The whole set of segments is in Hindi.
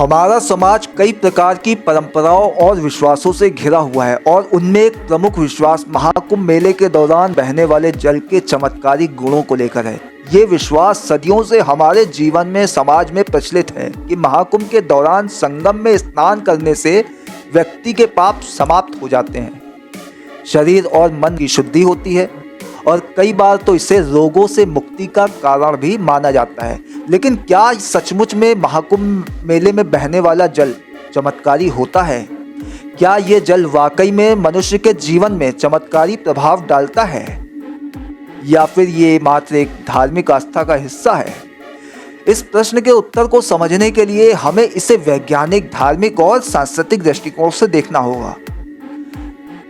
हमारा समाज कई प्रकार की परंपराओं और विश्वासों से घिरा हुआ है और उनमें एक प्रमुख विश्वास महाकुंभ मेले के दौरान बहने वाले जल के चमत्कारिक गुणों को लेकर है। ये विश्वास सदियों से हमारे जीवन में समाज में प्रचलित है कि महाकुंभ के दौरान संगम में स्नान करने से व्यक्ति के पाप समाप्त हो जाते हैं, शरीर और मन की शुद्धि होती है और कई बार तो इसे रोगों से मुक्ति का कारण भी माना जाता है। लेकिन क्या सचमुच में महाकुंभ मेले में बहने वाला जल चमत्कारी होता है? क्या ये जल वाकई में मनुष्य के जीवन में चमत्कारी प्रभाव डालता है या फिर ये मात्र एक धार्मिक आस्था का हिस्सा है? इस प्रश्न के उत्तर को समझने के लिए हमें इसे वैज्ञानिक, धार्मिक और सांस्कृतिक दृष्टिकोण से देखना होगा।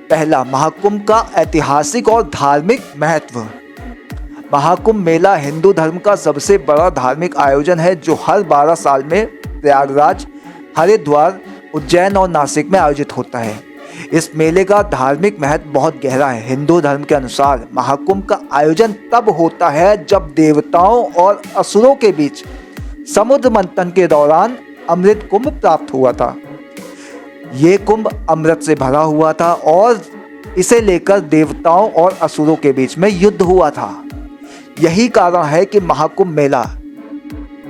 पहला, महाकुंभ का ऐतिहासिक और धार्मिक महत्व। महाकुंभ मेला हिंदू धर्म का सबसे बड़ा धार्मिक आयोजन है जो हर 12 साल में प्रयागराज, हरिद्वार, उज्जैन और नासिक में आयोजित होता है। इस मेले का धार्मिक महत्व बहुत गहरा है। हिंदू धर्म के अनुसार महाकुंभ का आयोजन तब होता है जब देवताओं और असुरों के बीच समुद्र मंथन के दौरान अमृत कुंभ प्राप्त हुआ था। ये कुंभ अमृत से भरा हुआ था और इसे लेकर देवताओं और असुरों के बीच में युद्ध हुआ था। यही कारण है कि महाकुंभ मेला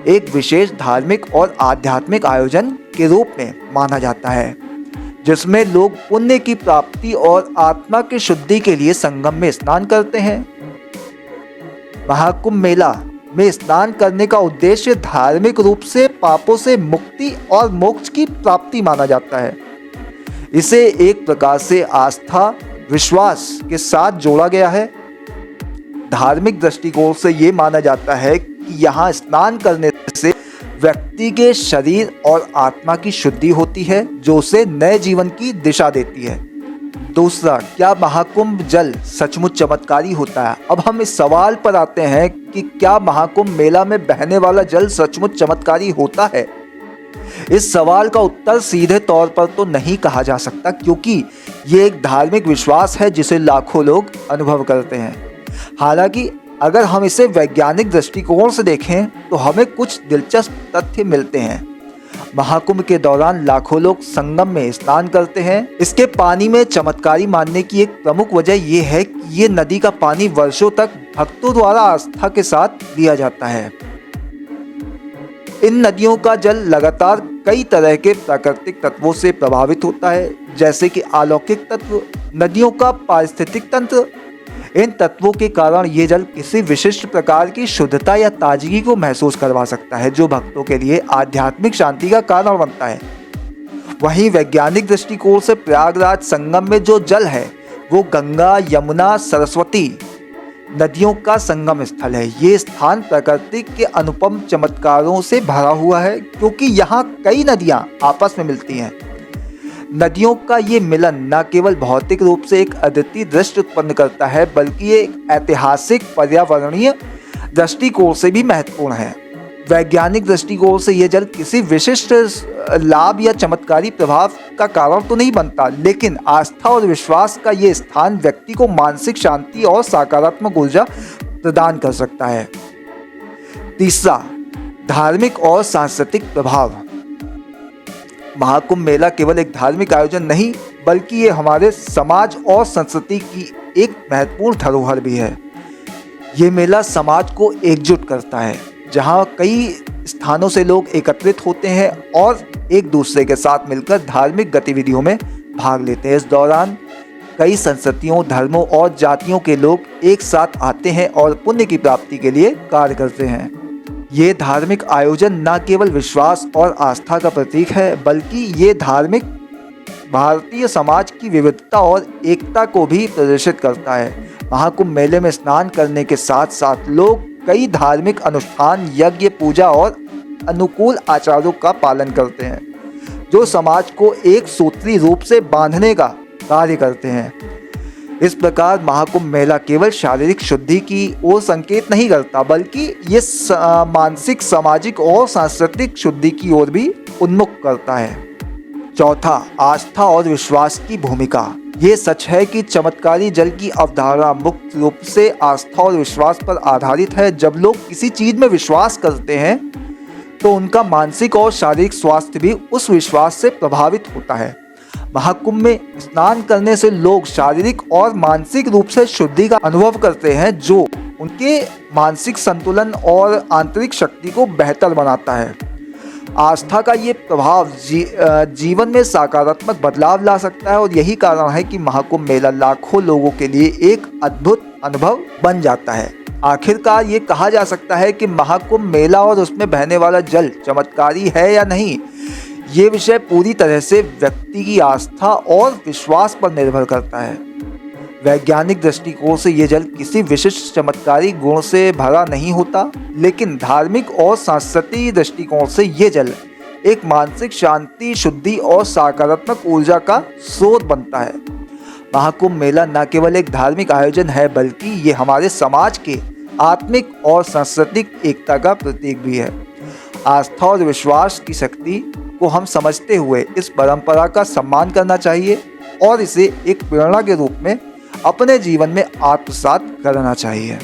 एक विशेष धार्मिक और आध्यात्मिक आयोजन के रूप में माना जाता है, जिसमें लोग पुण्य की प्राप्ति और आत्मा की शुद्धि के लिए संगम में स्नान करते हैं। महाकुंभ मेला में स्नान करने का उद्देश्य धार्मिक रूप से पापों से मुक्ति और मोक्ष की प्राप्ति माना जाता है। इसे एक प्रकार से आस्था, विश्वास के साथ जोड़ा गया है। धार्मिक दृष्टिकोण से ये माना जाता है कि यहाँ स्नान करने से व्यक्ति के शरीर और आत्मा की शुद्धि होती है, जो उसे नए जीवन की दिशा देती है। दूसरा, क्या महाकुंभ जल सचमुच चमत्कारी होता है? अब हम इस सवाल पर आते हैं कि क्या महाकुंभ मेला में बहने वाला जल सचमुच चमत्कारी होता है? इस सवाल का उत्तर सीधे तौर पर तो नहीं कहा जा सकता, क्योंकि ये एक धार्मिक विश्वास है जिसे लाखों लोग अनुभव करते हैं। हालांकि अगर हम इसे वैज्ञानिक दृष्टिकोण से देखें तो हमें कुछ दिलचस्प तथ्य मिलते हैं। महाकुंभ के दौरान लाखों लोग संगम में स्नान करते हैं। इसके पानी में चमत्कारी मानने की एक प्रमुख वजह यह है कि ये नदी का पानी वर्षों तक भक्तों द्वारा आस्था के साथ लिया जाता है। इन नदियों का जल लगातार कई तरह के प्राकृतिक तत्वों से प्रभावित होता है, जैसे कि अलौकिक तत्व, नदियों का पारिस्थितिक तंत्र। इन तत्वों के कारण ये जल किसी विशिष्ट प्रकार की शुद्धता या ताजगी को महसूस करवा सकता है, जो भक्तों के लिए आध्यात्मिक शांति का कारण बनता है। वहीं वैज्ञानिक दृष्टिकोण से प्रयागराज संगम में जो जल है वो गंगा, यमुना, सरस्वती नदियों का संगम स्थल है। ये स्थान प्रकृति के अनुपम चमत्कारों से भरा हुआ है, क्योंकि यहाँ कई नदियाँ आपस में मिलती हैं। नदियों का ये मिलन न केवल भौतिक रूप से एक अद्वितीय दृश्य उत्पन्न करता है, बल्कि ये एक ऐतिहासिक, पर्यावरणीय दृष्टिकोण से भी महत्वपूर्ण है। वैज्ञानिक दृष्टिकोण से ये जल किसी विशिष्ट लाभ या चमत्कारी प्रभाव का कारण तो नहीं बनता, लेकिन आस्था और विश्वास का ये स्थान व्यक्ति को मानसिक शांति और सकारात्मक ऊर्जा प्रदान कर सकता है। तीसरा, धार्मिक और सांस्कृतिक प्रभाव। महाकुंभ मेला केवल एक धार्मिक आयोजन नहीं, बल्कि ये हमारे समाज और संस्कृति की एक महत्वपूर्ण धरोहर भी है। ये मेला समाज को एकजुट करता है, जहाँ कई स्थानों से लोग एकत्रित होते हैं और एक दूसरे के साथ मिलकर धार्मिक गतिविधियों में भाग लेते हैं। इस दौरान कई संस्कृतियों, धर्मों और जातियों के लोग एक साथ आते हैं और पुण्य की प्राप्ति के लिए कार्य करते हैं। ये धार्मिक आयोजन न केवल विश्वास और आस्था का प्रतीक है, बल्कि ये धार्मिक भारतीय समाज की विविधता और एकता को भी प्रदर्शित करता है। महाकुंभ मेले में स्नान करने के साथ साथ लोग कई धार्मिक अनुष्ठान, यज्ञ, पूजा और अनुकूल आचारों का पालन करते हैं, जो समाज को एक सूत्री रूप से बांधने का कार्य करते हैं। इस प्रकार महाकुंभ मेला केवल शारीरिक शुद्धि की ओर संकेत नहीं करता, बल्कि ये मानसिक, सामाजिक और सांस्कृतिक शुद्धि की ओर भी उन्मुख करता है। चौथा, आस्था और विश्वास की भूमिका। ये सच है कि चमत्कारी जल की अवधारणा मुख्य रूप से आस्था और विश्वास पर आधारित है। जब लोग किसी चीज में विश्वास करते हैं तो उनका मानसिक और शारीरिक स्वास्थ्य भी उस विश्वास से प्रभावित होता है। महाकुंभ में स्नान करने से लोग शारीरिक और मानसिक रूप से शुद्धि का अनुभव करते हैं, जो उनके मानसिक संतुलन और आंतरिक शक्ति को बेहतर बनाता है। आस्था का ये प्रभाव जीवन में सकारात्मक बदलाव ला सकता है और यही कारण है कि महाकुंभ मेला लाखों लोगों के लिए एक अद्भुत अनुभव बन जाता है। आखिरकार ये कहा जा सकता है कि महाकुंभ मेला और उसमें बहने वाला जल चमत्कारी है या नहीं, ये विषय पूरी तरह से व्यक्ति की आस्था और विश्वास पर निर्भर करता है। वैज्ञानिक दृष्टिकोण से ये जल किसी विशिष्ट चमत्कारी गुण से भरा नहीं होता, लेकिन धार्मिक और सांस्कृतिक दृष्टिकोण से ये जल एक मानसिक शांति, शुद्धि और सकारात्मक ऊर्जा का स्रोत बनता है। महाकुंभ मेला न केवल एक धार्मिक आयोजन है, बल्कि ये हमारे समाज के आत्मिक और सांस्कृतिक एकता का प्रतीक भी है। आस्था और विश्वास की शक्ति को हम समझते हुए इस परंपरा का सम्मान करना चाहिए और इसे एक प्रेरणा के रूप में अपने जीवन में आत्मसात करना चाहिए।